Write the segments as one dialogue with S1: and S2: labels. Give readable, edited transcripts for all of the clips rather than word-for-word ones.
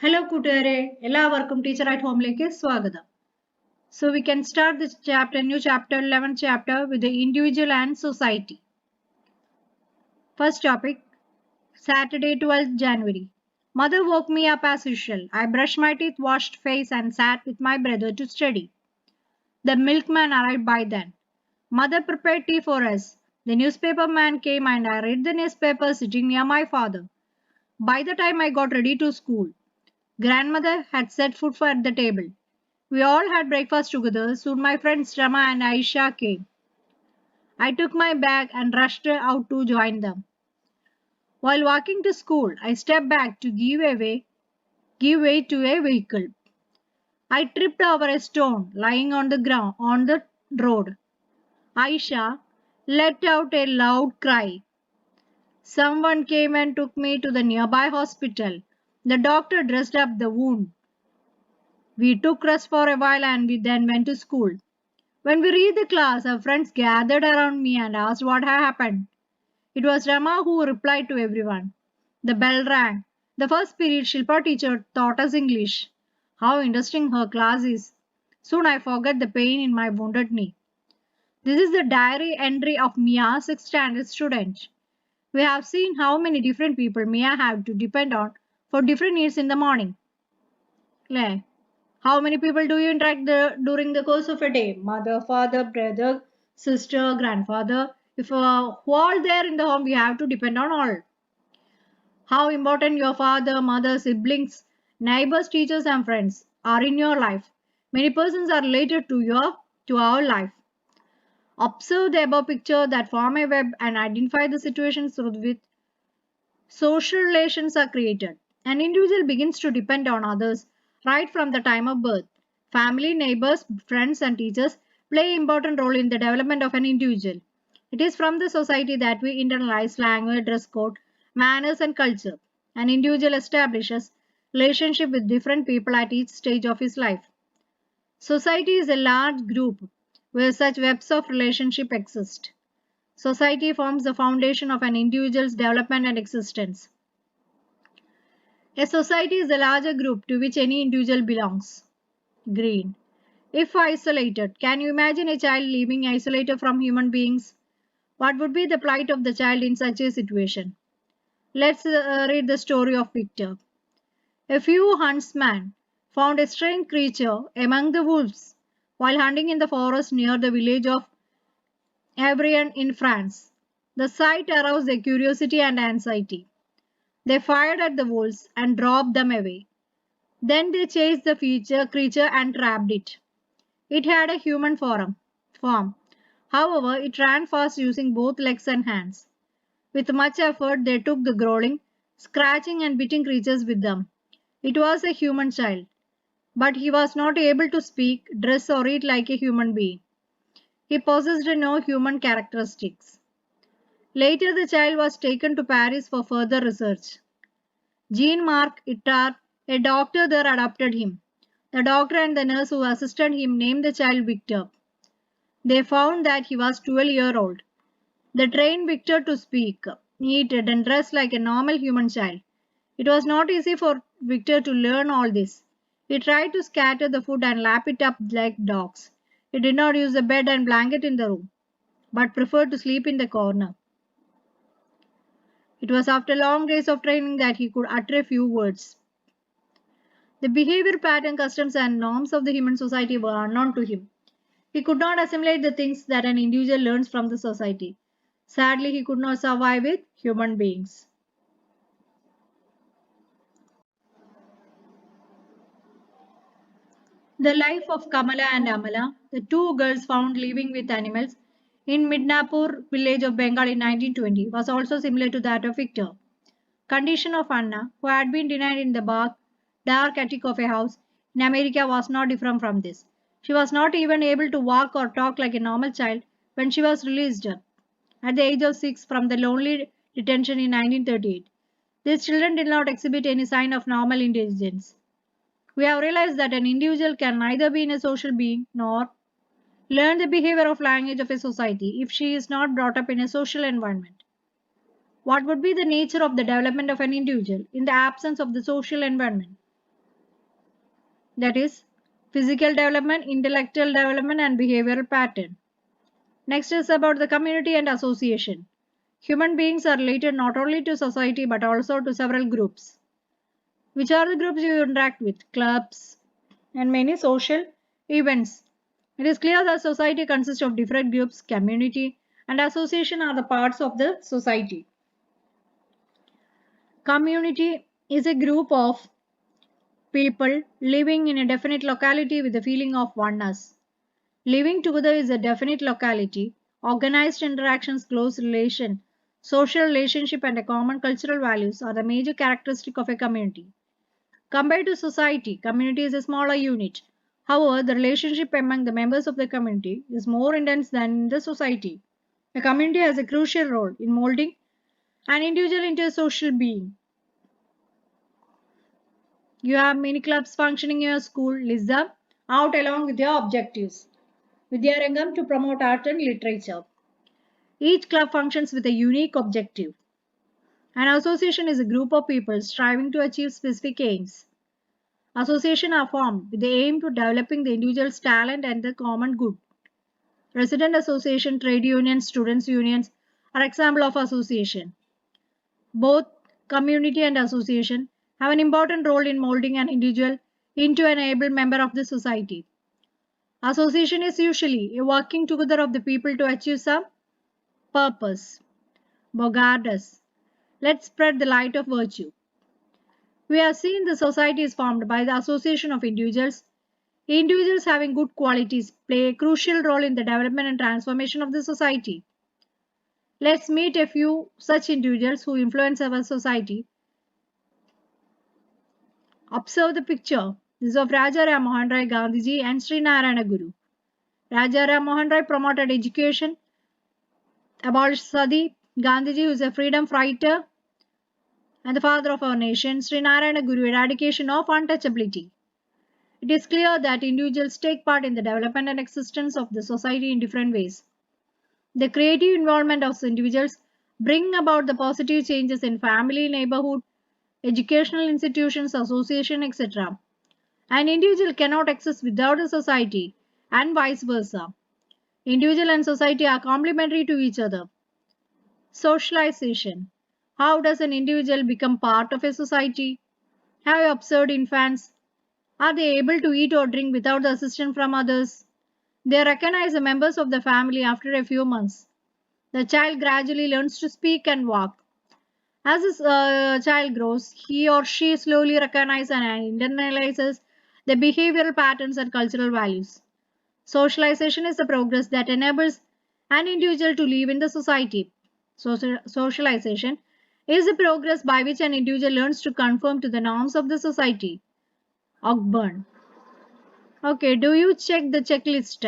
S1: Hello കൂട്ടുകാരെ എല്ലാവർക്കും teacher at ഹോമിലേക്ക് സ്വാഗതം. So we can start this new chapter 11th chapter with the individual and society. First topic, Saturday 12th January. Mother woke me up as usual. I brushed my teeth, washed face and sat with my brother to study. The milkman arrived by then. Mother prepared tea for us. The newspaper man came and I read the newspaper sitting near my father. By the time I got ready to school, Grandmother had set food at the table. We all had breakfast together. Soon my friends Rama and Aisha came. I took my bag and rushed out to join them. While walking to school, I stepped back to give way to a vehicle. I tripped over a stone lying on the ground on the road. Aisha let out a loud cry. Someone came and took me to the nearby hospital. The doctor dressed up the wound. We took rest for a while and we then went to school. When we reached the class, our friends gathered around me and asked what had happened. It was Rama who replied to everyone. The bell rang. The first period Shilpa teacher taught us English. How interesting her class is. Soon I forgot the pain in my wounded knee. This is the diary entry of Mia, 6th standard student. We have seen how many different people Mia had to depend on for different needs in the morning. How many people do you interact during the course of a day? Mother, father, brother, sister, grandfather. If who all there in the home, we have to depend on all. How important your father, mother, siblings, neighbors, teachers, and friends are in your life. Many persons are related to our life. Observe the above picture that form a web and identify the situations through which social relations are created. An individual begins to depend on others right from the time of birth. Family, neighbors, friends, and teachers play an important role in the development of an individual. It is from the society that we internalize language, dress code, manners, and culture. An individual establishes relationship with different people at each stage of his life. Society is a large group where such webs of relationship exist. Society forms the foundation of an individual's development and existence. A society is a larger group to which any individual belongs. Green. If isolated, can you imagine a child living isolated from human beings? What would be the plight of the child in such a situation? Let's read the story of Victor. A few huntsmen found a strange creature among the wolves while hunting in the forest near the village of Avrion in France. The sight aroused their curiosity and anxiety. They fired at the wolves and drove them away. Then they chased the creature and trapped it. It had a human form. However, it ran fast using both legs and hands. With much effort, they took the growling, scratching and biting creatures with them. It was a human child, but he was not able to speak, dress or eat like a human being. He possessed no human characteristics. Later, the child was taken to Paris for further research. Jean-Marc Itard, a doctor there, adopted him. The doctor and the nurse who assisted him named the child Victor. They found that he was 12-years old. They trained Victor to speak, eat, and dress like a normal human child. It was not easy for Victor to learn all this. He tried to scatter the food and lap it up like dogs. He did not use a bed and blanket in the room, but preferred to sleep in the corner. It was after long days of training that he could utter a few words. The behavior pattern, customs, and norms of the human society were unknown to him. He could not assimilate the things that an individual learns from the society. Sadly, he could not survive with human beings. The life of Kamala and Amala, the two girls found living with animals in Midnapur village of Bengal in 1920, was also similar to that of Victor. Condition of Anna, who had been denied in the dark attic of a house in America, was not different from this. She was not even able to walk or talk like a normal child when she was released at the age of 6 from the lonely detention in 1938. These children did not exhibit any sign of normal intelligence. We have realized that an individual can neither be a social being nor learn the behavior of language of a society if she is not brought up in a social environment. What would be the nature of the development of an individual in the absence of the social environment? that is physical development, intellectual development, and behavioral pattern. Next is about the community and association. Human beings are related not only to society but also to several groups. Which are the groups you interact with? Clubs and many social events. It is clear that society consists of different groups, community, and association are the parts of the society. Community is a group of people living in a definite locality with a feeling of oneness. Living together is a definite locality, organized interactions, close relation, social relationship, and a common cultural values are the major characteristic of a community. Compared to society, community is a smaller unit. However, the relationship among the members of the community is more intense than in the society. The community has a crucial role in molding an individual into a social being. You have many clubs functioning in your school. List them out along with your objectives. Vidyarangam to promote art and literature. Each club functions with a unique objective. An association is a group of people striving to achieve specific aims. Associations are formed with the aim to developing the individual's talent and the common good. Resident association, trade unions, students' unions are examples of association. Both community and association have an important role in molding an individual into an able member of the society. Association is usually a working together of the people to achieve some purpose. Bogardas. Let's spread the light of virtue. We have seen the society is formed by the association of individuals. Individuals having good qualities play a crucial role in the development and transformation of the society. Let's meet a few such individuals who influence our society. Observe the picture. This is of Raja Ram Mohan Rai Gandhiji and Sri Narayana Guru. Raja Ram Mohan Rai promoted education, abolished sati. Gandhiji, who is a freedom fighter and the father of our nation. Sri Narayana Guru, eradication of untouchability. It is clear that individuals take part in the development and existence of the society in different ways. The creative involvement of individuals bring about the positive changes in family, neighborhood, educational institutions, association, etc. An individual cannot exist without a society and vice versa. Individual and society are complementary to each other. Socialization. How does an individual become part of a society? Have you observed infants? Are they able to eat or drink without the assistance from others? They recognize the members of the family after a few months. The child gradually learns to speak and walk. As this child grows, he or she slowly recognizes and internalizes the behavioral patterns and cultural values. Socialization is the progress that enables an individual to live in the society. Socialization is the progress by which an individual learns to conform to the norms of the society. Ogburn. Okay, do you check the checklist?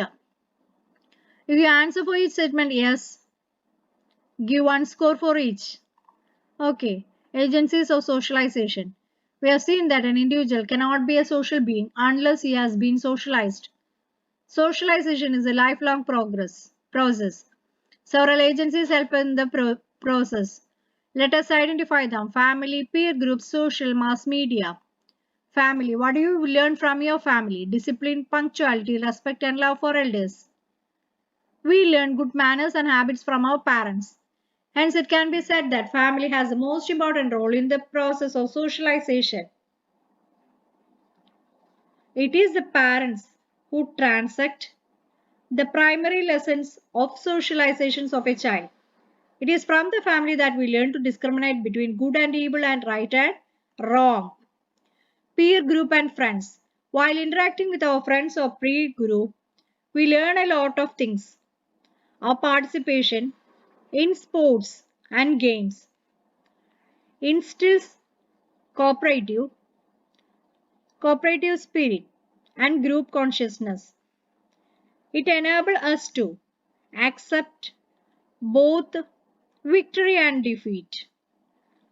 S1: If you answer for each statement yes, give one score for each. Okay, agencies of socialization. We have seen that an individual cannot be a social being unless he has been socialized. Socialization is a lifelong process. Several agencies help in the process. Let us identify them. Family, peer groups, social, mass media. Family. What do you learn from your family? Discipline, punctuality, respect and love for elders. We learn good manners and habits from our parents. Hence, it can be said that family has the most important role in the process of socialization. It is the parents who transect the primary lessons of socializations of a child. It is from the family that we learn to discriminate between good and evil and right and wrong. Peer group and friends. While interacting with our friends or peer group, we learn a lot of things. Our participation in sports and games instills cooperative spirit and group consciousness. It enables us to accept both victory and defeat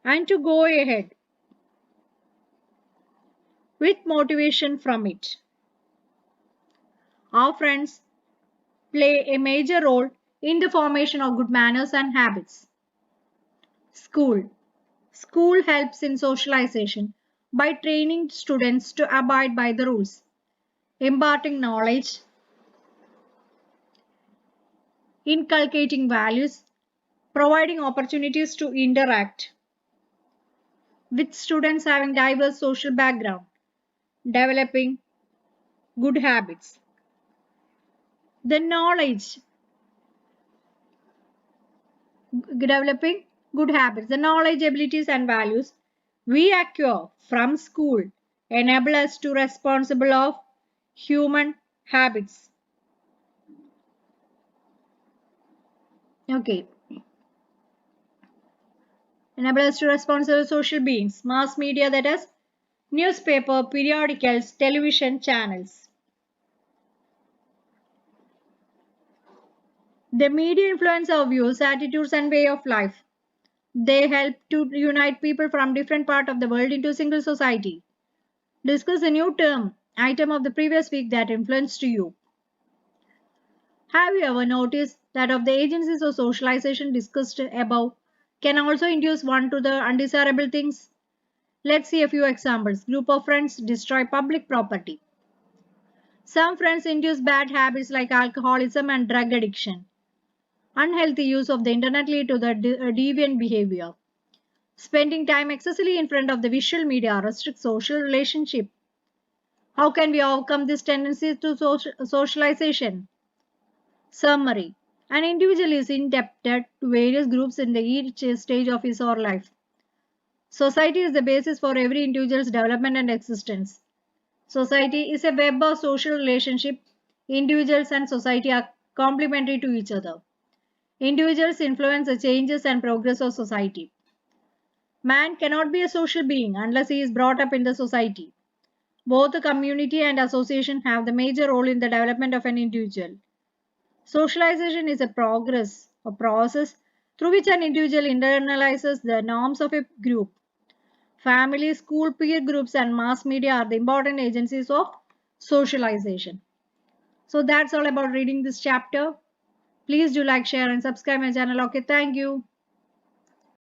S1: and to go ahead with motivation from it. Our friends play a major role in the formation of good manners and habits. School. School helps in socialization by training students to abide by the rules. imparting knowledge, inculcating values, providing opportunities to interact with students having diverse social background, developing good habits. The knowledge, developing good habits, the knowledge, abilities, and values we acquire from school enable us to responsible of human habits. Okay, enable us to responsible social beings. Mass media, that is newspaper, periodicals, television channels. The media influence our views, attitudes, and way of life. They help to unite people from different parts of the world into a single society. Discuss a new item of the previous week that influenced you. Have you ever noticed that of the agencies of socialization discussed above can also induce one to the undesirable things? Let's see a few examples. Group of friends destroy public property. Some friends induce bad habits like alcoholism and drug addiction. Unhealthy use of the internet lead to the deviant behavior. Spending time excessively in front of the visual media restricts social relationship. How can we overcome this tendency to socialization? Summary. An individual is indebted to various groups in each stage of his or her life. Society is the basis for every individual's development and existence. Society is a web of social relationship. Individuals and society are complementary to each other. Individuals influence the changes and progress of society. Man cannot be a social being unless he is brought up in the society. Both the community and association have the major role in the development of an individual. Socialization is a process through which an individual internalizes the norms of a group. Family, school, peer groups, and mass media are the important agencies of socialization. So that's all about reading this chapter. Please do like, share, and subscribe my channel. Okay, thank you.